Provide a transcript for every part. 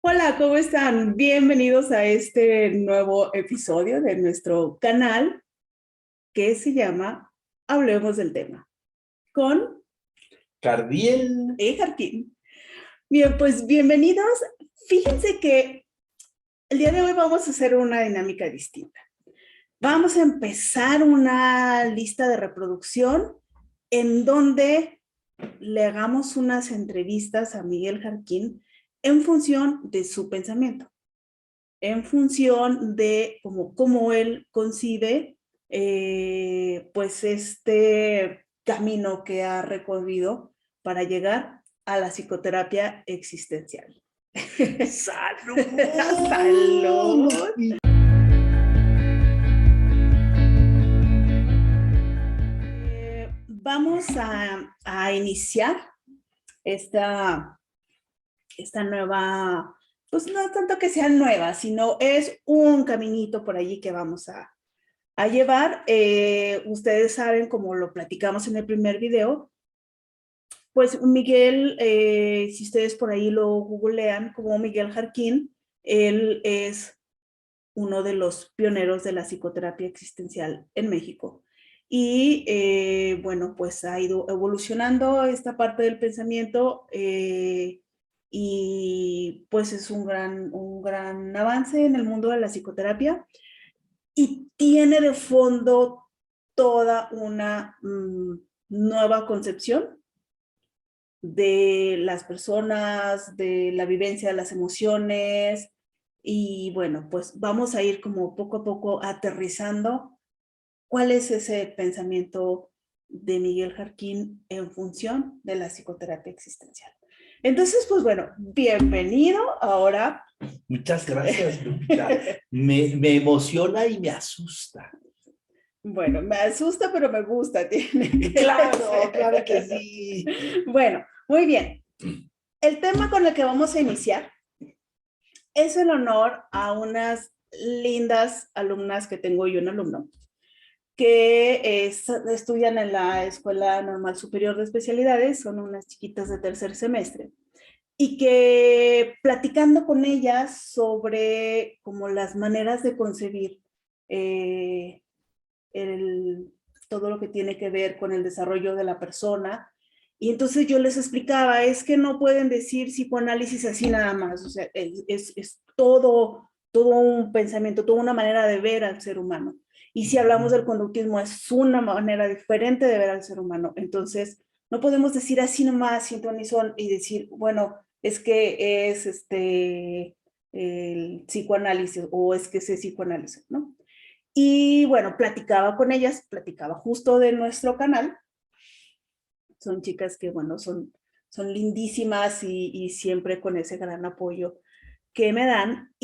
Hola, ¿cómo están? Bienvenidos a este nuevo episodio de nuestro canal que se llama Hablemos del tema con Cardiel. Jarquín. Bien, pues bienvenidos. Fíjense que el día de hoy vamos a hacer una dinámica distinta. Vamos a empezar una lista de reproducción en donde le hagamos unas entrevistas a Miguel Jarquín en función de su pensamiento, en función de cómo él concibe pues este camino que ha recorrido para llegar a la psicoterapia existencial. ¡Salud! ¡Salud! Vamos a iniciar esta nueva, pues no tanto que sea nueva, sino es un caminito por allí que vamos a llevar. Ustedes saben, como lo platicamos en el primer video, pues Miguel, si ustedes por ahí lo googlean como Miguel Jarquín, él es uno de los pioneros de la psicoterapia existencial en México. Y bueno, pues ha ido evolucionando esta parte del pensamiento y pues es un gran avance en el mundo de la psicoterapia y tiene de fondo toda una nueva concepción de las personas, de la vivencia de las emociones, y bueno, pues vamos a ir como poco a poco aterrizando cuál es ese pensamiento de Miguel Jarquín en función de la psicoterapia existencial. Entonces, pues bueno, bienvenido ahora. Muchas gracias, Lupita. Me emociona y me asusta. Bueno, me asusta, pero me gusta. Claro que sí. Bueno, muy bien. El tema con el que vamos a iniciar es en honor a unas lindas alumnas que tengo y un alumno que estudian en la Escuela Normal Superior de Especialidades, son unas chiquitas de tercer semestre, y que platicando con ellas sobre como las maneras de concebir eh, todo lo que tiene que ver con el desarrollo de la persona. Y entonces yo les explicaba, es que no pueden decir psicoanálisis así nada más, o sea, es todo un pensamiento, toda una manera de ver al ser humano. Y si hablamos del conductismo, es una manera diferente de ver al ser humano. Entonces, no podemos decir así nomás, sin ton ni son, y decir, bueno, es que es el psicoanálisis o es que es psicoanálisis, ¿no? Y bueno, platicaba con ellas, platicaba justo de nuestro canal. Son chicas que, bueno, son lindísimas y siempre con ese gran apoyo que me dan.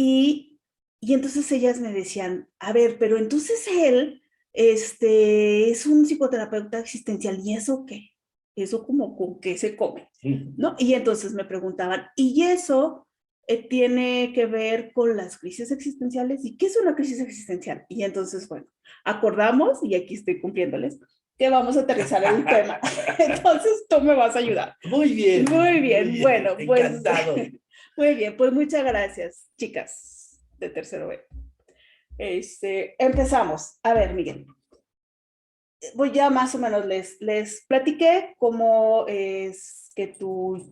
Y entonces ellas me decían, a ver, pero entonces él es un psicoterapeuta existencial, ¿y eso qué? ¿Eso como con qué se come? ¿No? Y entonces me preguntaban, ¿y eso tiene que ver con las crisis existenciales? ¿Y qué es una crisis existencial? Y entonces, bueno, acordamos, y aquí estoy cumpliéndoles, que vamos a aterrizar el tema. Entonces tú me vas a ayudar. Muy bien. Muy bien. Bueno, pues encantado. muy bien, pues muchas gracias, chicas de tercero B. Empezamos. A ver, Miguel. Voy ya más o menos les platiqué cómo es que tú,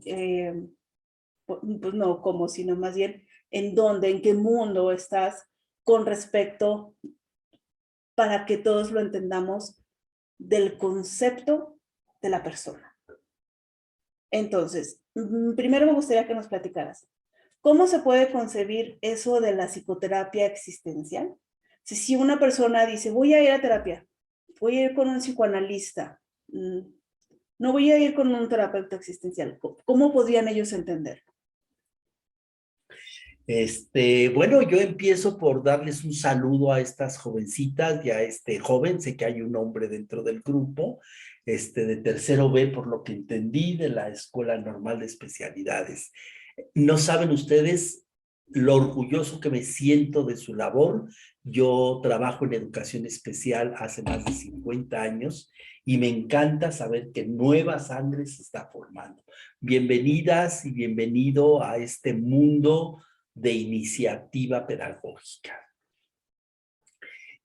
pues no cómo, sino más bien en dónde, en qué mundo estás con respecto, para que todos lo entendamos, del concepto de la persona. Entonces, primero me gustaría que nos platicaras, ¿cómo se puede concebir eso de la psicoterapia existencial? Si una persona dice, voy a ir a terapia, voy a ir con un psicoanalista, no voy a ir con un terapeuta existencial, ¿cómo podrían ellos entender? Bueno, yo empiezo por darles un saludo a estas jovencitas y a este joven, sé que hay un hombre dentro del grupo, de tercero B, por lo que entendí, de la Escuela Normal de Especialidades. No saben ustedes lo orgulloso que me siento de su labor. Yo trabajo en educación especial hace más de 50 años y me encanta saber que nueva sangre se está formando. Bienvenidas y bienvenido a este mundo de iniciativa pedagógica.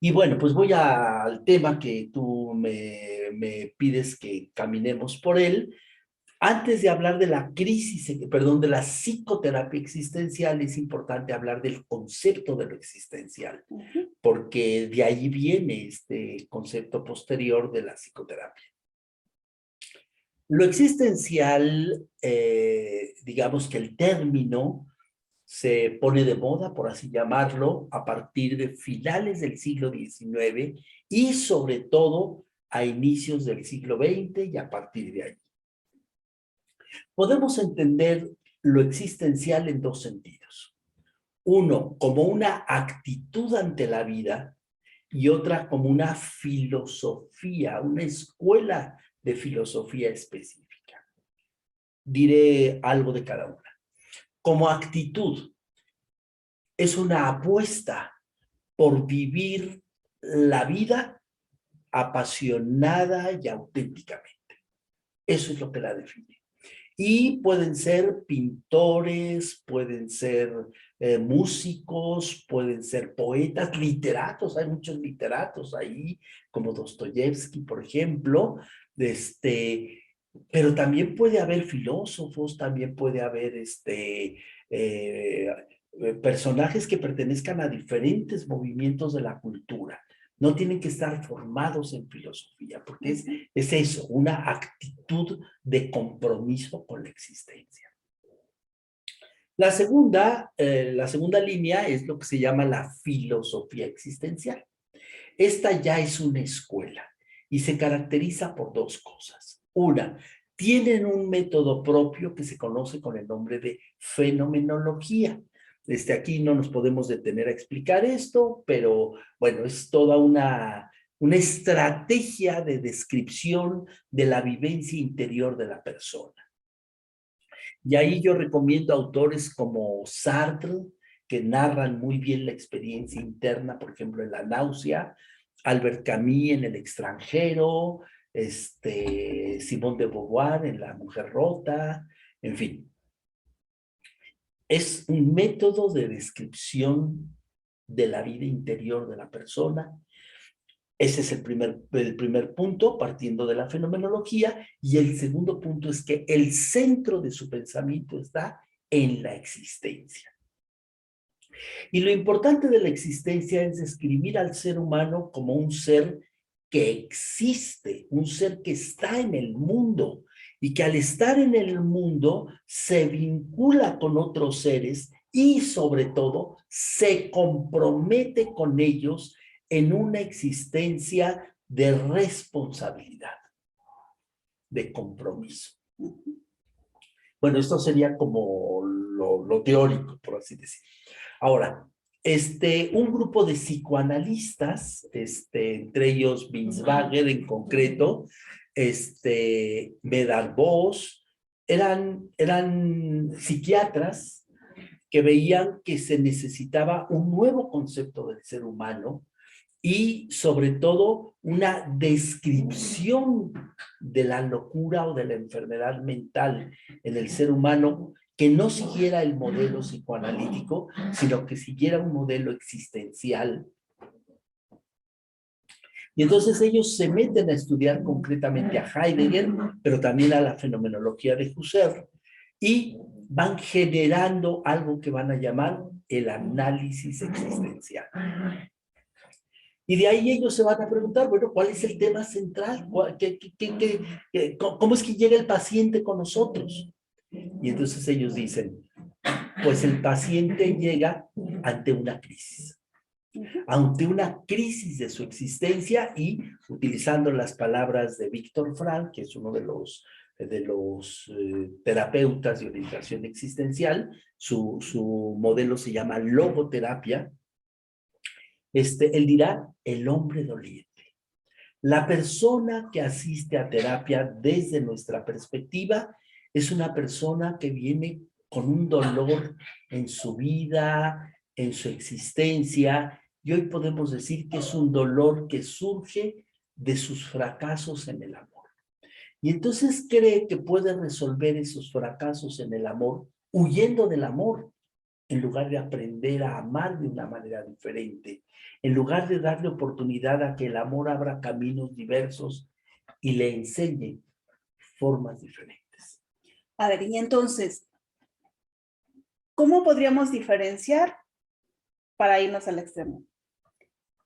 Y bueno, pues voy al tema que tú me pides que caminemos por él. Antes de hablar de la crisis, perdón, de la psicoterapia existencial, es importante hablar del concepto de lo existencial, porque de ahí viene este concepto posterior de la psicoterapia. Lo existencial, digamos que el término se pone de moda, por así llamarlo, a partir de finales del siglo XIX y sobre todo a inicios del siglo XX y a partir de ahí. Podemos entender lo existencial en dos sentidos. Uno, como una actitud ante la vida y otra como una filosofía, una escuela de filosofía específica. Diré algo de cada una. Como actitud, es una apuesta por vivir la vida apasionada y auténticamente. Eso es lo que la define. Y pueden ser pintores, pueden ser músicos, pueden ser poetas, literatos, hay muchos literatos ahí, como Dostoyevsky, por ejemplo, pero también puede haber filósofos, también puede haber personajes que pertenezcan a diferentes movimientos de la cultura. No tienen que estar formados en filosofía, porque es eso, una actitud de compromiso con la existencia. La segunda línea es lo que se llama la filosofía existencial. Esta ya es una escuela y se caracteriza por dos cosas. Una, tienen un método propio que se conoce con el nombre de fenomenología. Aquí no nos podemos detener a explicar esto, pero bueno, es toda una estrategia de descripción de la vivencia interior de la persona. Y ahí yo recomiendo autores como Sartre, que narran muy bien la experiencia interna, por ejemplo, en La náusea, Albert Camus en El extranjero, Simone de Beauvoir en La mujer rota, en fin. Es un método de descripción de la vida interior de la persona. Ese es el primer punto, partiendo de la fenomenología, y el segundo punto es que el centro de su pensamiento está en la existencia. Y lo importante de la existencia es describir al ser humano como un ser que existe, un ser que está en el mundo, y que al estar en el mundo se vincula con otros seres y sobre todo se compromete con ellos en una existencia de responsabilidad, de compromiso. Bueno, esto sería como lo teórico, por así decir. Ahora, un grupo de psicoanalistas, entre ellos Binswanger en concreto, Medard Bosch, eran psiquiatras que veían que se necesitaba un nuevo concepto del ser humano y sobre todo una descripción de la locura o de la enfermedad mental en el ser humano que no siguiera el modelo psicoanalítico, sino que siguiera un modelo existencial. Y entonces ellos se meten a estudiar concretamente a Heidegger, pero también a la fenomenología de Husserl, y van generando algo que van a llamar el análisis existencial. Y de ahí ellos se van a preguntar, bueno, ¿cuál es el tema central? ¿Cómo es que llega el paciente con nosotros? Y entonces ellos dicen, pues el paciente llega ante una crisis de su existencia, y utilizando las palabras de Viktor Frankl, que es uno de los terapeutas de orientación existencial, su modelo se llama logoterapia. Él dirá el hombre doliente. La persona que asiste a terapia desde nuestra perspectiva es una persona que viene con un dolor en su vida, en su existencia, y hoy podemos decir que es un dolor que surge de sus fracasos en el amor. Y entonces cree que puede resolver esos fracasos en el amor huyendo del amor. en lugar de aprender a amar de una manera diferente, en lugar de darle oportunidad a que el amor abra caminos diversos y le enseñe formas diferentes. A ver, y entonces, ¿cómo podríamos diferenciar para irnos al extremo?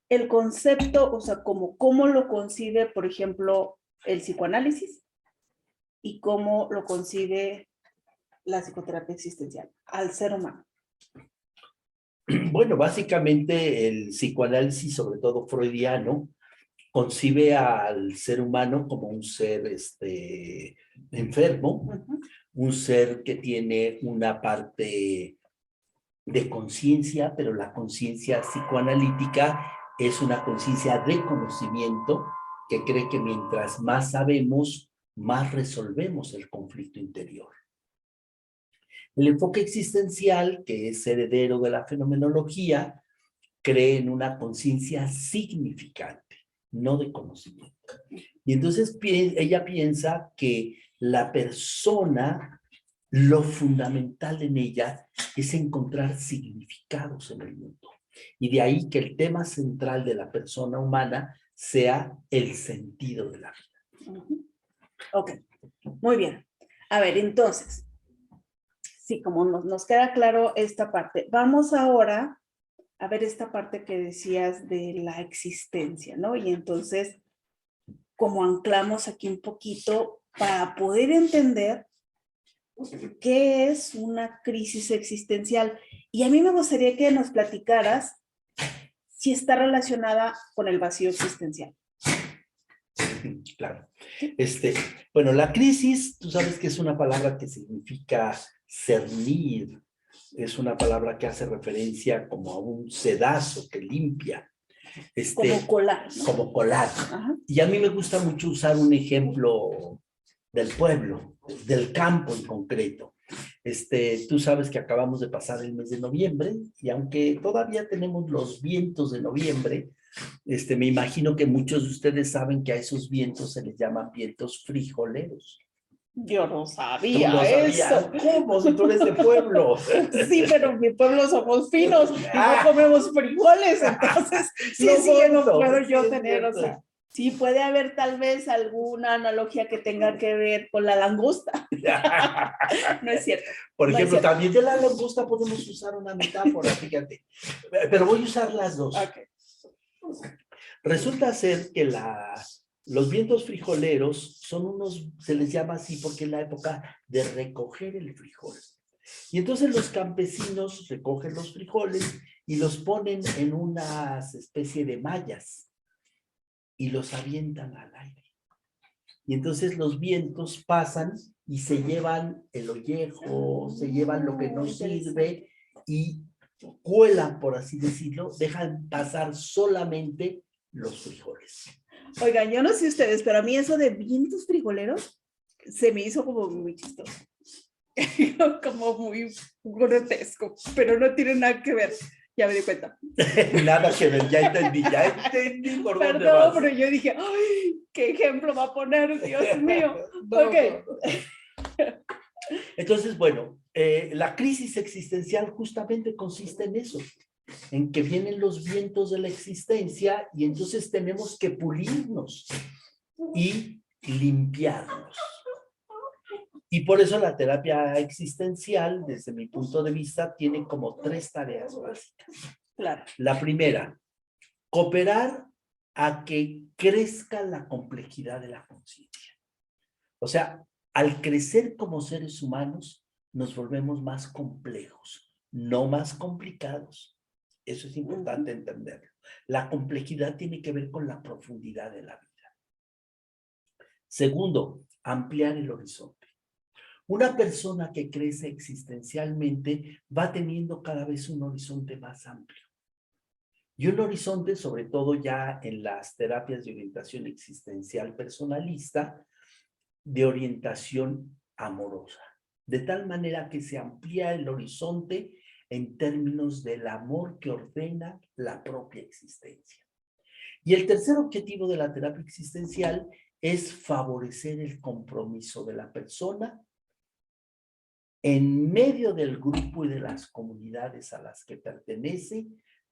El concepto, o sea, cómo lo concibe, por ejemplo, el psicoanálisis y cómo lo concibe la psicoterapia existencial al ser humano. Bueno, básicamente el psicoanálisis, sobre todo freudiano, concibe al ser humano como un ser enfermo, un ser que tiene una parte de conciencia, pero la conciencia psicoanalítica es una conciencia de conocimiento que cree que mientras más sabemos, más resolvemos el conflicto interior. El enfoque existencial, que es heredero de la fenomenología, cree en una conciencia significante, no de conocimiento. Y entonces ella piensa que la persona, lo fundamental en ella es encontrar significados en el mundo. Y de ahí que el tema central de la persona humana sea el sentido de la vida. Ok, muy bien. A ver, entonces, sí, como nos queda claro esta parte, vamos ahora a ver esta parte que decías de la existencia, ¿no? Y entonces, como anclamos aquí un poquito para poder entender qué es una crisis existencial. Y a mí me gustaría que nos platicaras si está relacionada con el vacío existencial. Claro. Bueno, la crisis, tú sabes que es una palabra que significa cernir, es una palabra que hace referencia como a un sedazo que limpia. Como colar, ¿no? Como colar. Ajá. Y a mí me gusta mucho usar un ejemplo del pueblo, del campo en concreto. Tú sabes que acabamos de pasar el mes de noviembre y aunque todavía tenemos los vientos de noviembre, me imagino que muchos de ustedes saben que a esos vientos se les llaman vientos frijoleros. Yo no sabía eso. ¿Cómo? Si tú eres de pueblo. Sí, pero en mi pueblo somos finos y no comemos frijoles, entonces no puedo yo tener, o sea, sí puede haber tal vez alguna analogía que tenga que ver con la langosta. No es cierto. Por ejemplo, también de la langosta podemos usar una metáfora, fíjate. Pero voy a usar las dos. Okay. Resulta ser que los vientos frijoleros son unos, se les llama así porque es la época de recoger el frijol. Y entonces los campesinos recogen los frijoles y los ponen en unas especie de mallas y los avientan al aire. Y entonces los vientos pasan y se llevan el ollejo, se llevan lo que no sirve y cuelan, por así decirlo, dejan pasar solamente los frijoles. Oigan, yo no sé ustedes, pero a mí eso de vientos frijoleros se me hizo como muy chistoso. Como muy grotesco, pero no tiene nada que ver. Ya me di cuenta. Nada que ver, ya entendí por dónde vas. Perdón, pero yo dije, ¡ay! ¿Qué ejemplo va a poner? Dios mío. No, ok. No. Entonces, bueno, la crisis existencial justamente consiste en eso, en que vienen los vientos de la existencia y entonces tenemos que pulirnos y limpiarnos. Y por eso la terapia existencial, desde mi punto de vista, tiene como 3 tareas básicas. Claro. La primera, cooperar a que crezca la complejidad de la conciencia. O sea, al crecer como seres humanos, nos volvemos más complejos, no más complicados. Eso es importante entenderlo. La complejidad tiene que ver con la profundidad de la vida. Segundo, ampliar el horizonte. Una persona que crece existencialmente va teniendo cada vez un horizonte más amplio. Y un horizonte, sobre todo ya en las terapias de orientación existencial personalista, de orientación amorosa. De tal manera que se amplía el horizonte en términos del amor que ordena la propia existencia. Y el tercer objetivo de la terapia existencial es favorecer el compromiso de la persona en medio del grupo y de las comunidades a las que pertenece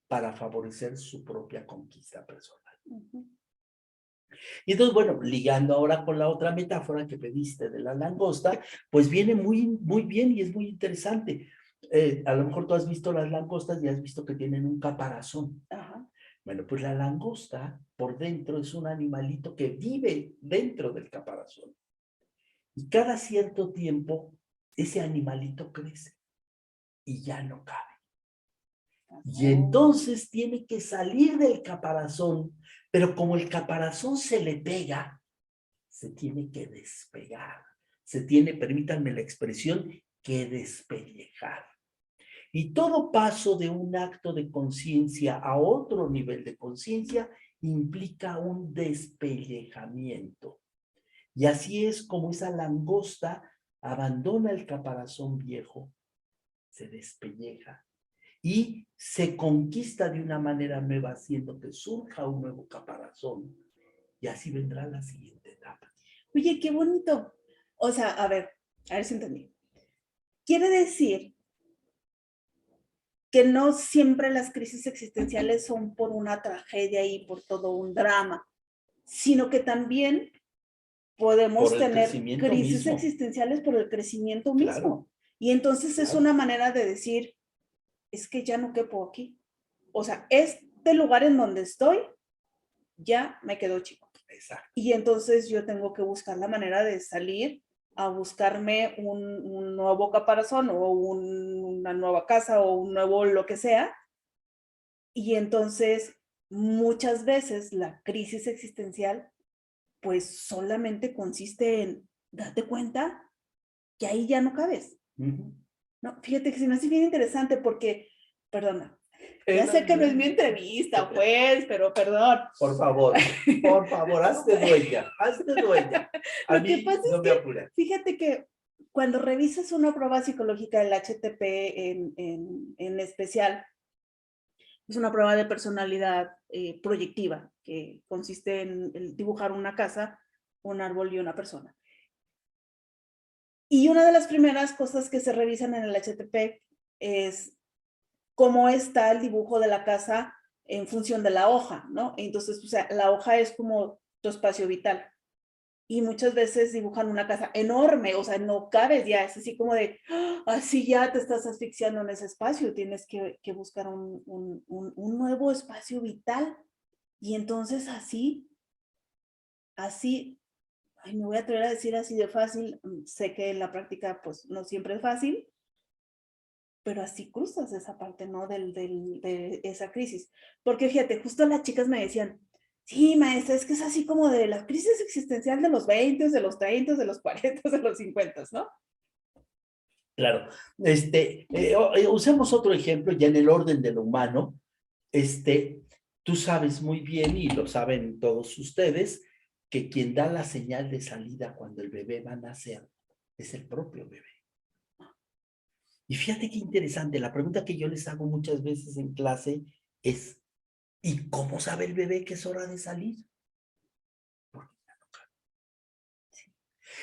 para favorecer su propia conquista personal. Y entonces, bueno, ligando ahora con la otra metáfora que pediste de la langosta, pues viene muy bien y es muy interesante. A lo mejor tú has visto las langostas y has visto que tienen un caparazón. Ajá. Bueno, pues la langosta por dentro es un animalito que vive dentro del caparazón. Y cada cierto tiempo ese animalito crece y ya no cabe. Y entonces tiene que salir del caparazón, pero como el caparazón se le pega, se tiene que despegar. Se tiene, permítanme la expresión, que despellejar. Y todo paso de un acto de conciencia a otro nivel de conciencia implica un despellejamiento. Y así es como esa langosta abandona el caparazón viejo, se despelleja y se conquista de una manera nueva, haciendo que surja un nuevo caparazón. Y así vendrá la siguiente etapa. Oye, qué bonito. O sea, a ver si entendí. Quiere decir que no siempre las crisis existenciales son por una tragedia y por todo un drama, sino que también podemos tener crisis mismo. existenciales por el crecimiento mismo. Claro. Y entonces es una manera de decir, es que ya no quepo aquí. O sea, este lugar en donde estoy ya me quedó chico. Exacto. Y entonces yo tengo que buscar la manera de salir a buscarme un nuevo caparazón o una nueva casa o un nuevo lo que sea. Y entonces muchas veces la crisis existencial pues solamente consiste en darte cuenta que ahí ya no cabes. No, fíjate que se me hace bien interesante porque, perdona, ya sé que no es mi entrevista, pues, pero perdón. Por favor, hazte dueña, hazte dueña. A mí no me apura. Fíjate que cuando revisas una prueba psicológica del HTP en especial, es una prueba de personalidad proyectiva, que consiste en dibujar una casa, un árbol y una persona. Y una de las primeras cosas que se revisan en el HTP es cómo está el dibujo de la casa en función de la hoja, ¿no? Entonces, o sea, la hoja es como tu espacio vital. Y muchas veces dibujan una casa enorme, o sea, no cabes ya, es así como de, así ya te estás asfixiando en ese espacio, tienes que buscar un nuevo espacio vital. Y entonces así, ay, me voy a atrever a decir así de fácil, sé que en la práctica pues no siempre es fácil, pero así cruzas esa parte, ¿no? De esa crisis. Porque fíjate, justo las chicas me decían, sí, maestra, es que es así como de la crisis existencial de los 20, de los 30, de los 40, de los 50, ¿no? Claro. Usemos otro ejemplo ya en el orden de lo humano. Tú sabes muy bien, y lo saben todos ustedes, que quien da la señal de salida cuando el bebé va a nacer es el propio bebé. Y fíjate qué interesante, la pregunta que yo les hago muchas veces en clase es, ¿y cómo sabe el bebé que es hora de salir?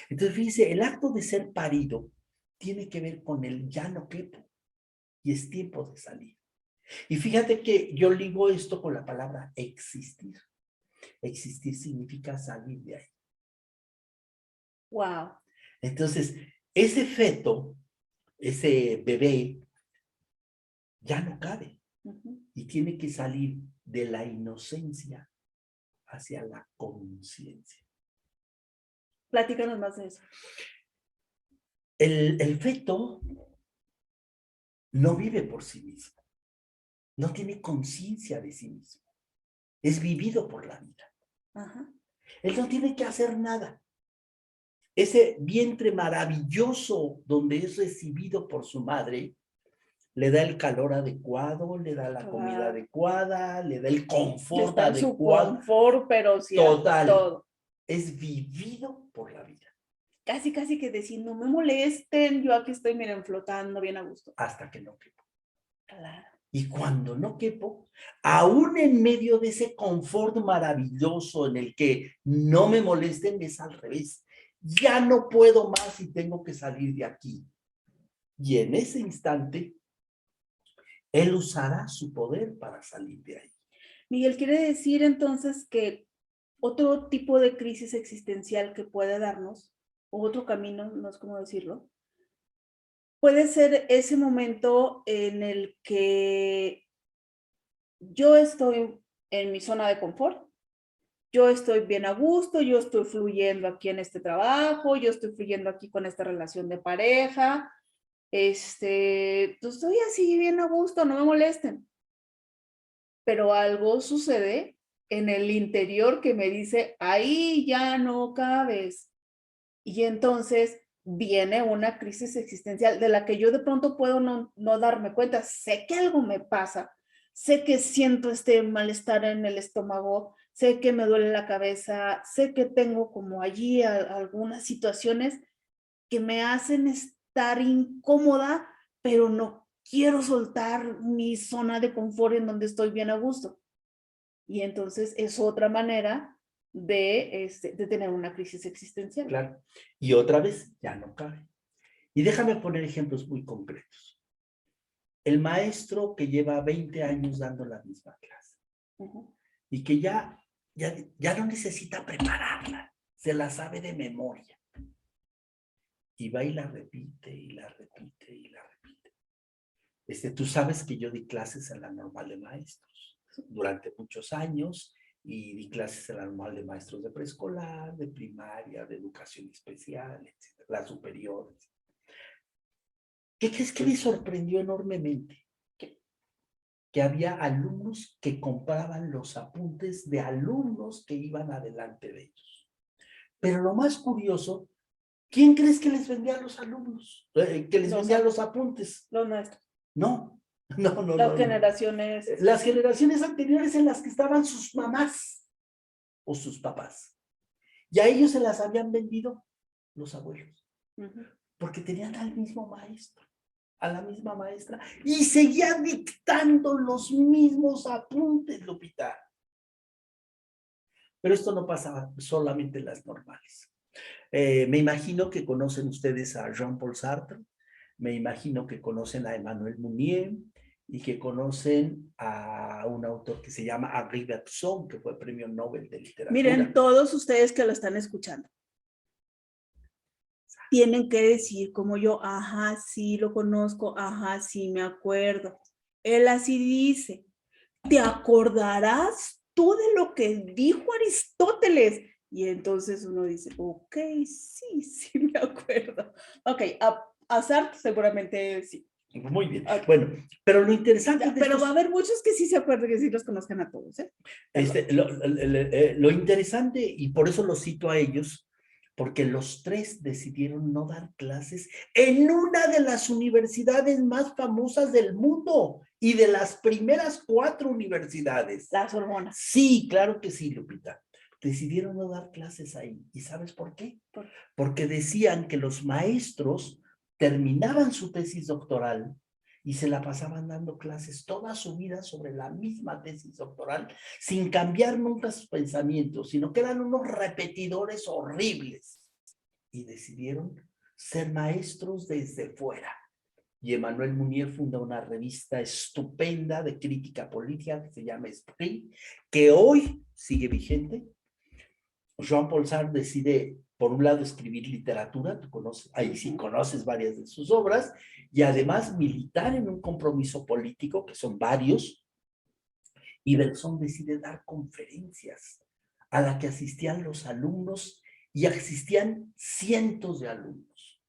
Entonces, fíjense, el acto de ser parido tiene que ver con el ya no quepo y es tiempo de salir. Y fíjate que yo ligo esto con la palabra existir. Existir significa salir de ahí. Wow. Entonces, ese feto, ese bebé, ya no cabe y tiene que salir de la inocencia hacia la conciencia. Platícanos más de eso. El feto no vive por sí mismo, no tiene conciencia de sí mismo, es vivido por la vida. Ajá. Él no tiene que hacer nada. Ese vientre maravilloso donde es recibido por su madre, le da el calor adecuado, le da la comida adecuada, le da el confort adecuado. Su confort, pero sí, total. Todo. Es vivido por la vida. Casi que decir, no me molesten, yo aquí estoy, miren, flotando bien a gusto. Hasta que no quepo. Claro. Y cuando no quepo, aún en medio de ese confort maravilloso en el que no me molesten, es al revés. Ya no puedo más y tengo que salir de aquí. Y en ese instante, él usará su poder para salir de ahí. Miguel, quiere decir entonces que otro tipo de crisis existencial que puede darnos, o otro camino, no sé cómo decirlo, puede ser ese momento en el que yo estoy en mi zona de confort, yo estoy bien a gusto, yo estoy fluyendo aquí en este trabajo, yo estoy fluyendo aquí con esta relación de pareja, pues estoy así bien a gusto, no me molesten. Pero algo sucede en el interior que me dice, ahí ya no cabes. Y entonces viene una crisis existencial de la que yo de pronto puedo no darme cuenta. Sé que algo me pasa, sé que siento este malestar en el estómago, sé que me duele la cabeza, sé que tengo como allí algunas situaciones que me hacen estar incómoda, pero no quiero soltar mi zona de confort en donde estoy bien a gusto. Y entonces es otra manera de tener una crisis existencial. Claro. Y otra vez, ya no cabe. Y déjame poner ejemplos muy concretos. El maestro que lleva 20 años dando la misma clase y que ya no necesita prepararla, se la sabe de memoria. Y va y la repite, y la repite, y la repite. Tú sabes que yo di clases en la normal de maestros durante muchos años y di clases en la normal de maestros de preescolar, de primaria, de educación especial, etcétera, la superior. ¿Qué crees que me sorprendió enormemente? Que había alumnos que compraban los apuntes de alumnos que iban adelante de ellos. Pero lo más curioso, ¿quién crees que les vendía a los alumnos? Que les vendía los apuntes. Los maestros. No, no. Las generaciones. Las generaciones anteriores en las que estaban sus mamás o sus papás. Y a ellos se las habían vendido los abuelos. Porque tenían al mismo maestro, a la misma maestra, y seguía dictando los mismos apuntes, Lupita. Pero esto no pasaba solamente en las normales. Me imagino que conocen ustedes a Jean-Paul Sartre, me imagino que conocen a Emmanuel Mounier y que conocen a un autor que se llama Henri Bergson, que fue premio Nobel de Literatura. Miren, todos ustedes que lo están escuchando, tienen que decir como yo, ajá, sí lo conozco, ajá, sí me acuerdo. Él así dice, ¿te acordarás tú de lo que dijo Aristóteles? Y entonces uno dice, ok, sí me acuerdo. Ok, a Sartre seguramente sí. Muy bien. Okay. Bueno, pero lo interesante... Pero va a haber muchos que sí se acuerden, que sí los conozcan a todos. Lo interesante, y por eso los cito a ellos, porque los tres decidieron no dar clases en una de las universidades más famosas del mundo y de las primeras 4 universidades. La Sorbona. Sí, claro que sí, Lupita. Decidieron no dar clases ahí. ¿Y sabes por qué? Porque decían que los maestros terminaban su tesis doctoral y se la pasaban dando clases toda su vida sobre la misma tesis doctoral, sin cambiar nunca sus pensamientos, sino que eran unos repetidores horribles. Y decidieron ser maestros desde fuera. Y Emmanuel Mounier funda una revista estupenda de crítica política que se llama Esprit, que hoy sigue vigente. Jean-Paul Sartre decide, por un lado, escribir literatura, tú conoces, ahí sí conoces varias de sus obras, y además militar en un compromiso político, que son varios, y Bergson decide dar conferencias a las que asistían los alumnos, y asistían cientos de alumnos.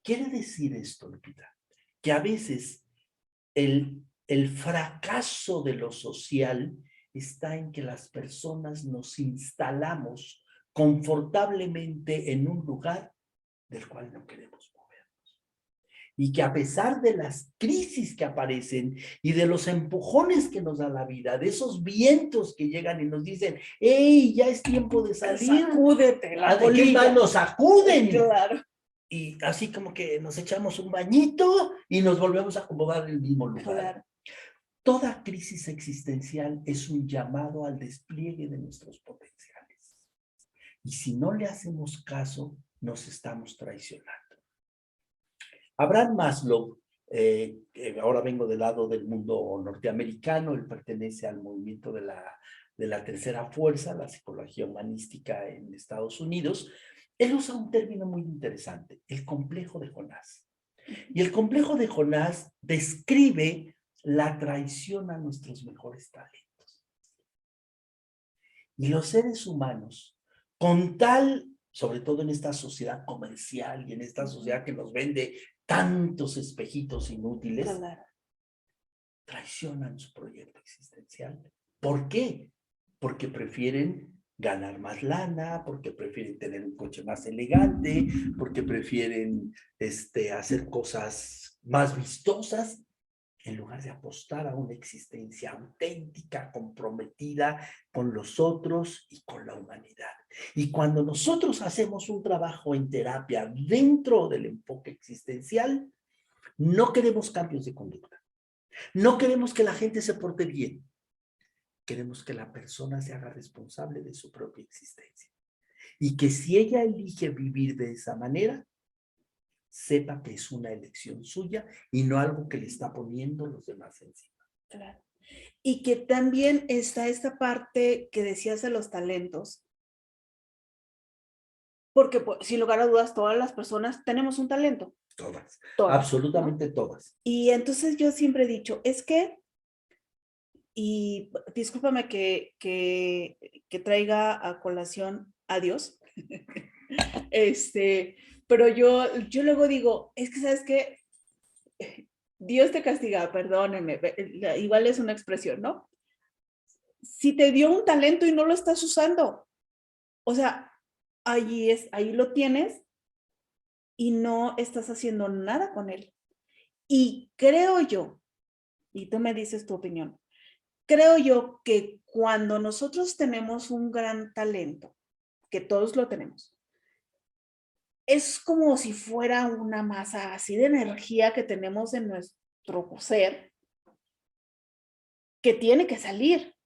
Quiere decir esto, Lupita, que a veces el fracaso de lo social está en que las personas nos instalamos confortablemente en un lugar del cual no queremos movernos. Y que a pesar de las crisis que aparecen y de los empujones que nos da la vida, de esos vientos que llegan y nos dicen, ¡hey, ya es tiempo de salir! ¡Sacúdete la ¿Qué tal nos sacuden? Claro. Y así como que nos echamos un bañito y nos volvemos a acomodar en el mismo lugar. Claro. Toda crisis existencial es un llamado al despliegue de nuestros potenciales. Y si no le hacemos caso, nos estamos traicionando. Abraham Maslow, ahora vengo del lado del mundo norteamericano, él pertenece al movimiento de la tercera fuerza, la psicología humanística en Estados Unidos. Él usa un término muy interesante, el complejo de Jonás. Y el complejo de Jonás describe la traición a nuestros mejores talentos. Y los seres humanos, con tal, sobre todo en esta sociedad comercial y en esta sociedad que nos vende tantos espejitos inútiles, Claro. traicionan su proyecto existencial. ¿Por qué? Porque prefieren ganar más lana, porque prefieren tener un coche más elegante, porque prefieren hacer cosas más vistosas, en lugar de apostar a una existencia auténtica, comprometida con los otros y con la humanidad. Y cuando nosotros hacemos un trabajo en terapia dentro del enfoque existencial, no queremos cambios de conducta. No queremos que la gente se porte bien. Queremos que la persona se haga responsable de su propia existencia. Y que si ella elige vivir de esa manera, sepa que es una elección suya y no algo que le está poniendo los demás encima. Claro. Y que también está esta parte que decías de los talentos. Porque, pues, sin lugar a dudas, todas las personas tenemos un talento. Todas, Todas, absolutamente, ¿no? Todas. Y entonces yo siempre he dicho, es que, y discúlpame que traiga a colación a Dios, pero yo luego digo, es que, ¿sabes qué? Dios te castiga, perdónenme, igual es una expresión, ¿no? Si te dio un talento y no lo estás usando, o sea, ahí lo tienes y no estás haciendo nada con él. Y creo yo, y tú me dices tu opinión, creo yo que cuando nosotros tenemos un gran talento, que todos lo tenemos, es como si fuera una masa así de energía que tenemos en nuestro ser, que tiene que salir.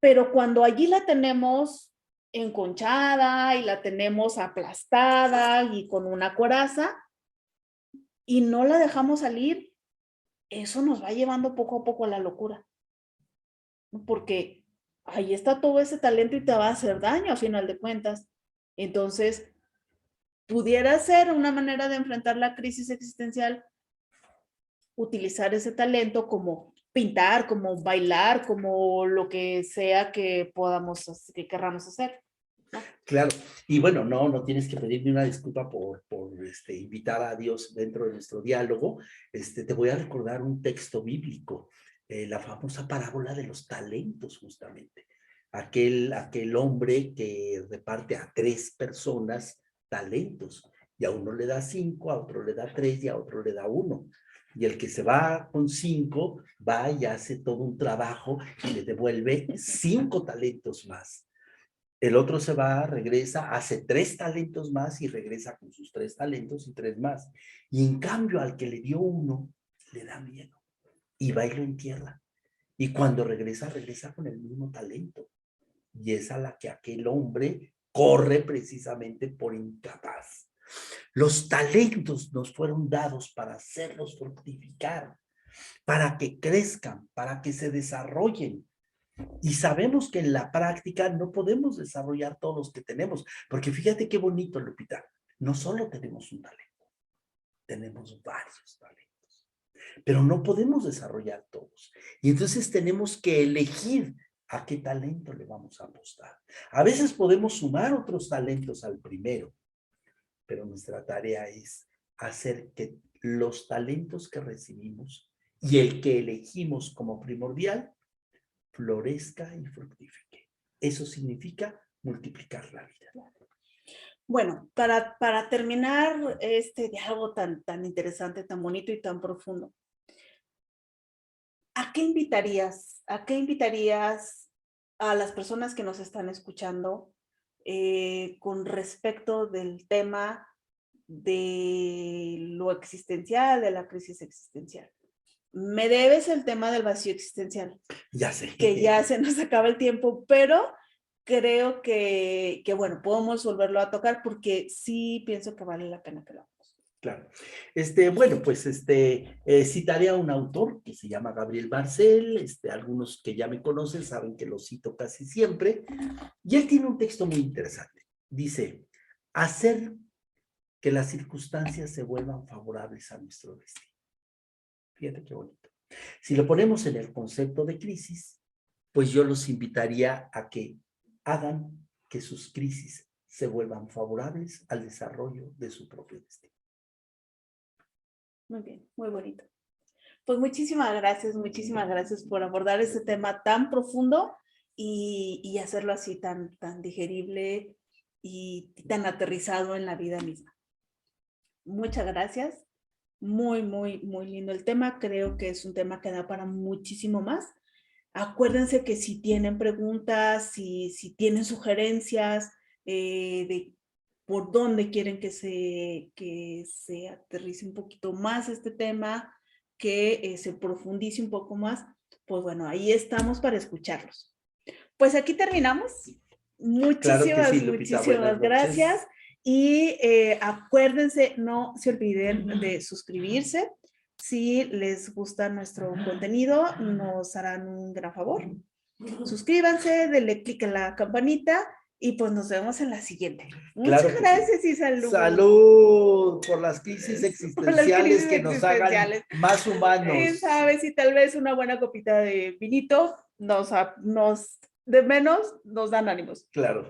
Pero cuando allí la tenemos enconchada y la tenemos aplastada y con una coraza y no la dejamos salir, eso nos va llevando poco a poco a la locura. Porque ahí está todo ese talento y te va a hacer daño a final de cuentas. Entonces, pudiera ser una manera de enfrentar la crisis existencial, utilizar ese talento como pintar, como bailar, como lo que sea que que querramos hacer. Claro, y bueno, no tienes que pedirme una disculpa por invitar a Dios dentro de nuestro diálogo. Te voy a recordar un texto bíblico, la famosa parábola de los talentos, justamente. Aquel hombre que reparte a 3 personas talentos, y a uno le da 5, a otro le da 3 y a otro le da 1. Y el que se va con 5, va y hace todo un trabajo y le devuelve 5 talentos más. El otro se va, regresa, hace 3 talentos más y regresa con sus 3 talentos y 3 más. Y en cambio al que le dio 1, le da miedo y va y lo entierra. Y cuando regresa, regresa con el mismo talento. Y es a la que aquel hombre corre precisamente por incapaz. Los talentos nos fueron dados para hacerlos fructificar, para que crezcan, para que se desarrollen. Y sabemos que en la práctica no podemos desarrollar todos los que tenemos, porque fíjate qué bonito, Lupita, no solo tenemos un talento, tenemos varios talentos, pero no podemos desarrollar todos. Y entonces tenemos que elegir a qué talento le vamos a apostar. A veces podemos sumar otros talentos al primero, pero nuestra tarea es hacer que los talentos que recibimos y el que elegimos como primordial florezca y fructifique. Eso significa multiplicar la vida. Bueno, para terminar este diálogo tan interesante, tan bonito y tan profundo, ¿a qué invitarías a las personas que nos están escuchando con respecto del tema de lo existencial, de la crisis existencial? Me debes el tema del vacío existencial. Ya sé. Que ya se nos acaba el tiempo, pero creo que bueno, podemos volverlo a tocar porque sí pienso que vale la pena que lo hagamos. Claro. Bueno, pues citaré a un autor que se llama Gabriel Marcel. Algunos que ya me conocen saben que lo cito casi siempre. Y él tiene un texto muy interesante. Dice, hacer que las circunstancias se vuelvan favorables a nuestro destino. Fíjate qué bonito. Si lo ponemos en el concepto de crisis, pues yo los invitaría a que hagan que sus crisis se vuelvan favorables al desarrollo de su propio destino. Muy bien, muy bonito. Pues muchísimas gracias por abordar este tema tan profundo y hacerlo así tan digerible y tan aterrizado en la vida misma. Muchas gracias. Muy lindo el tema. Creo que es un tema que da para muchísimo más. Acuérdense que si tienen preguntas, si tienen sugerencias de por dónde quieren que se aterrice un poquito más este tema, que se profundice un poco más, pues bueno, ahí estamos para escucharlos. Pues aquí terminamos. Claro que sí, Lupita, Muchísimas gracias. Y acuérdense, no se olviden de suscribirse. Si les gusta nuestro contenido, nos harán un gran favor. Suscríbanse, denle clic en la campanita y pues nos vemos en la siguiente. Claro Muchas gracias sí. Y salud. Salud por las crisis existenciales que nos hagan más humanos. ¿Sabes? Y tal vez una buena copita de vinito de menos nos dan ánimos. Claro.